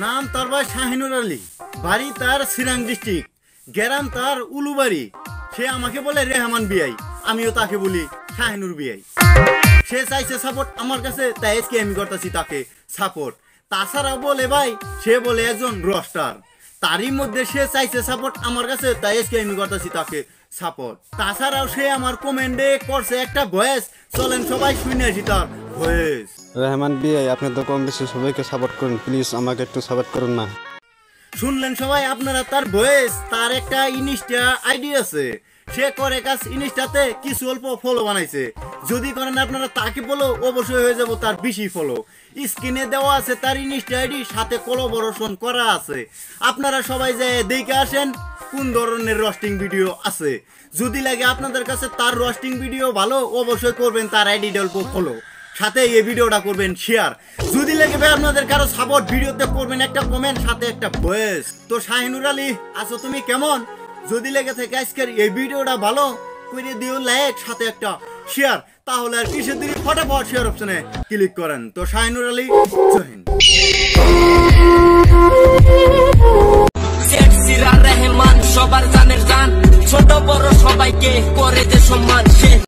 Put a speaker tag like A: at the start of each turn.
A: নাম তার ভাই শাহিনুর আলী, বাড়ি তার সিরাং ডিস্ট্রিক্ট, গ্রাম তার উলুবাড়ি। সে আমাকে বলে রেহমান বিআই, আমিও তাকে বলি শাহিনুর বিআই। সে চাইছে সাপোর্ট আমার কাছে, তাই আজকে আমি করতেছি তাকে সাপোর্ট। তাছাড়াও বলে ভাই সে বলে একজন রস্টার, তারই মধ্যে সে চাইছে সাপোর্ট আমার কাছে, তাই আজকে আমি করতেছি তাকে সাপোর্ট। তাছাড়াও সে আমার কমেন্টে করছে একটা ভয়েস, চলেন সবাই শুনে আসি তার ভয়েস।
B: রেহমান বিআই, আপনি তো কম বেশি সবাইকে সাপোর্ট করুন, প্লিজ আমাকে একটু সাপোর্ট করুন না।
A: শুনলেন সবাই আপনারা তার ভয়েস। তার একটা ইনস্টা আইডি আছে, সে করে কাজ ইনস্টাতে কিছু অল্প ফলো বানাইছে। যদি করেন আপনারা তাকে ফলো, অবশ্যই হয়ে যাব তার বেশি ফলো। স্ক্রিনে দেওয়া আছে তার ইনস্টা আইডি, সাথে কোলাবোরেশন করা আছে। আপনারা সবাই যে দেখে আসেন কোন ধরনের রোস্টিং ভিডিও আছে। যদি লাগে আপনাদের কাছে তার রোস্টিং ভিডিও ভালো, অবশ্যই করবেন তার আইডি অল্প ফলো, সাথে এই ভিডিওটা করবেন শেয়ার। যদি লাগে ভাই আপনাদের কারো সাপোর্ট, ভিডিওতে করবেন একটা কমেন্ট, সাথে একটা ভয়েস। তো শাহিনুর আলী আছো তুমি কেমন? যদি লেগে থাকে আজকের এই ভিডিওটা ভালো করে দিও লাইক, সাথে একটা শেয়ার। তাহলে আর কিসের দিকে ফটাফট শেয়ার অপশনে ক্লিক করেন। তো শাহিনুর আলী জয় হিন্দ।